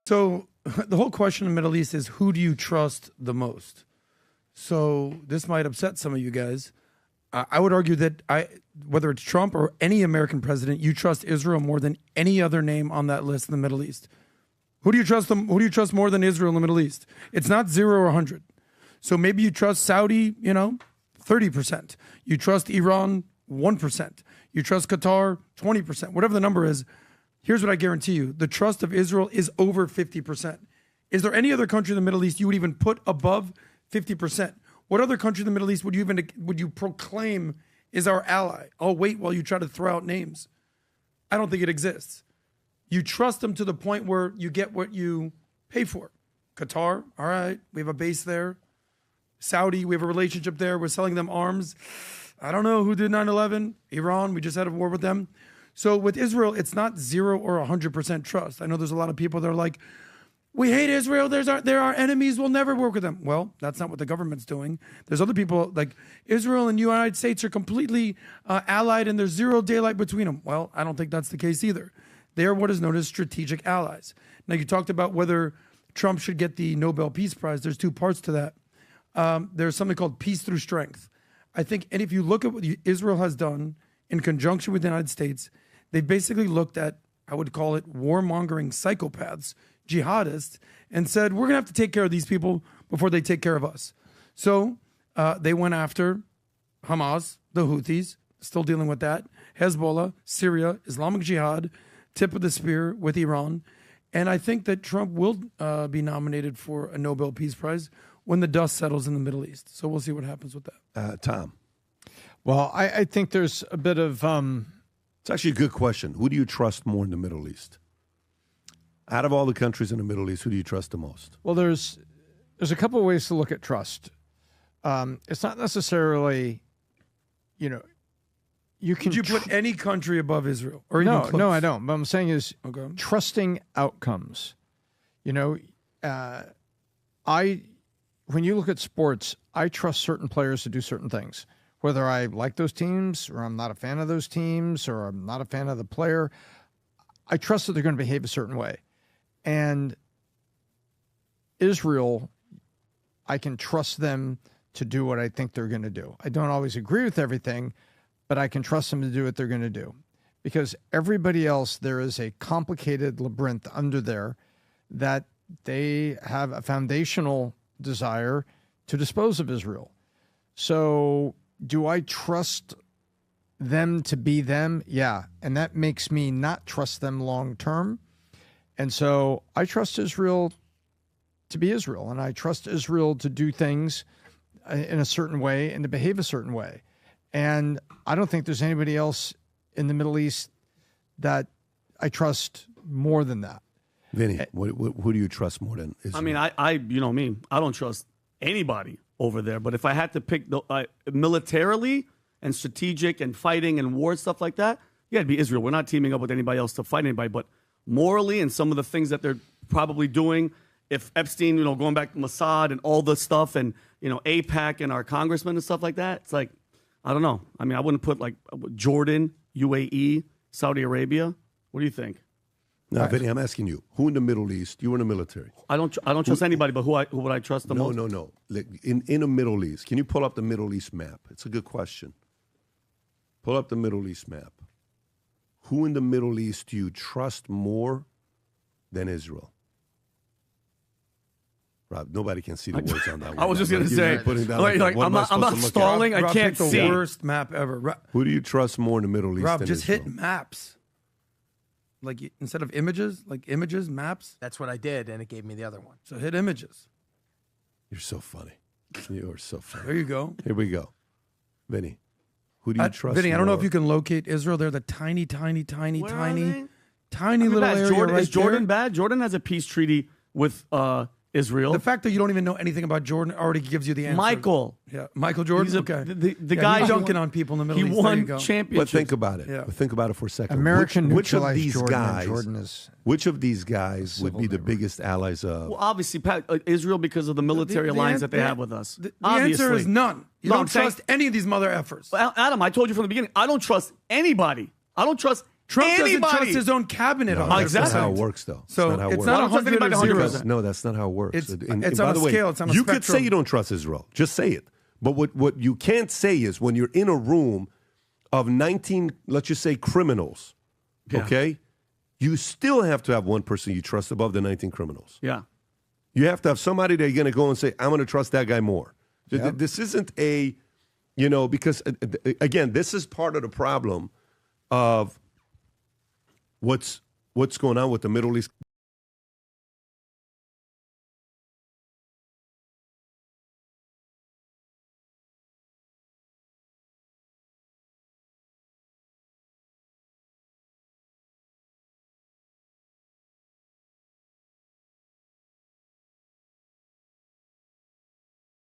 So the whole question in the Middle East is, who do you trust the most? So this might upset some of you guys. I would argue that whether it's Trump or any American president, you trust Israel more than any other name on that list in the Middle East. Who do you trust them? Who do you trust more than Israel in the Middle East? It's not 0 or 100. So maybe you trust Saudi, 30%. You trust Iran, 1%. You trust Qatar, 20%. Whatever the number is, here's what I guarantee you. The trust of Israel is over 50%. Is there any other country in the Middle East you would even put above 50%? What other country in the Middle East would you proclaim is our ally? I'll wait while you try to throw out names. I don't think it exists. You trust them to the point where you get what you pay for. Qatar, all right, we have a base there. Saudi, we have a relationship there. We're selling them arms. I don't know who did 9/11. Iran, we just had a war with them. So with Israel, it's not 0 or 100% trust. I know there's a lot of people that are like, we hate Israel. They're our enemies. We'll never work with them. Well, that's not what the government's doing. There's other people like Israel and the United States are completely allied and there's zero daylight between them. Well, I don't think that's the case either. They are what is known as strategic allies. Now, you talked about whether Trump should get the Nobel Peace Prize. There's two parts to that. There's something called peace through strength. I think, and if you look at what Israel has done in conjunction with the United States, they basically looked at, I would call it warmongering psychopaths, jihadists, and said, we're going to have to take care of these people before they take care of us. So they went after Hamas, the Houthis, still dealing with that, Hezbollah, Syria, Islamic Jihad, tip of the spear with Iran. And I think that Trump will be nominated for a Nobel Peace Prize when the dust settles in the Middle East. So we'll see what happens with that. Tom. Well, I think there's a bit of... It's actually a good question. Who do you trust more in the Middle East? Out of all the countries in the Middle East, who do you trust the most? Well, there's a couple of ways to look at trust. It's not necessarily, you can... Would you put any country above Israel? Or no, even close? No, I don't. What I'm saying is okay. Trusting outcomes. When you look at sports, I trust certain players to do certain things. Whether I like those teams or I'm not a fan of those teams or I'm not a fan of the player, I trust that they're going to behave a certain way. And Israel, I can trust them to do what I think they're going to do. I don't always agree with everything, but I can trust them to do what they're going to do. Because everybody else, there is a complicated labyrinth under there that they have a foundational desire to dispose of Israel. So do I trust them to be them? Yeah. And that makes me not trust them long term. And so I trust Israel to be Israel, and I trust Israel to do things in a certain way and to behave a certain way. And I don't think there's anybody else in the Middle East that I trust more than that. Vinny, who do you trust more than Israel? I mean, I you know me, I don't trust anybody over there. But if I had to pick militarily and strategic and fighting and war and stuff like that, yeah, it'd be Israel. We're not teaming up with anybody else to fight anybody. But morally and some of the things that they're probably doing, if Epstein, going back to Mossad and all the stuff and, AIPAC and our congressmen and stuff like that, it's like, I don't know. I mean, I wouldn't put like Jordan, UAE, Saudi Arabia. What do you think? No, Vinny, I'm asking you. Who in the Middle East? You were in the military. I don't trust anybody, but who would I trust the most? No. In the Middle East, can you pull up the Middle East map? It's a good question. Pull up the Middle East map. Who in the Middle East do you trust more than Israel? Rob, nobody can see the words on that one. I was just going to say, I'm not stalling. I can't see. The worst map ever. Who do you trust more in the Middle East Rob, than just Israel? hit maps. Like instead of images, like images, maps. That's what I did, and it gave me the other one. So hit images. You're so funny. You are so funny. There you go. Here we go. Vinny, who do you trust Vinny, more? I don't know if you can locate Israel. They're the tiny little bad. area right Is Jordan there. bad? Jordan has a peace treaty with Israel. The fact that you don't even know anything about Jordan already gives you the answer. Michael. Yeah, Michael Jordan. He's the guy dunking on people in the Middle He East. won championships. But think about it. Yeah. But think about it for a second. American which of neutralized these Jordan, guys? Jordan is Which of these guys would be the biggest allies of? Well, obviously, Israel because of the military alliance that they have with us. The Obviously. answer is none. You No, don't I'm saying- trust any of these mother effers. Well, Adam, I told you from the beginning, I don't trust anybody. I don't trust Trump doesn't Anybody. trust his own cabinet. No, 100%. that's not how it works, though. So not how it it's works. not I don't trust 100 or anybody 0. 100%. No, that's not how it works. It's And on by a the way, scale. It's on a you spectrum. could say you don't trust Israel. Just say it. But what you can't say is when you're in a room of 19, let's just say, criminals, okay, you still have to have one person you trust above the 19 criminals. Yeah. You have to have somebody that you're going to go and say, I'm going to trust that guy more. This isn't a, because, again, this is part of the problem of what's going on with the Middle East.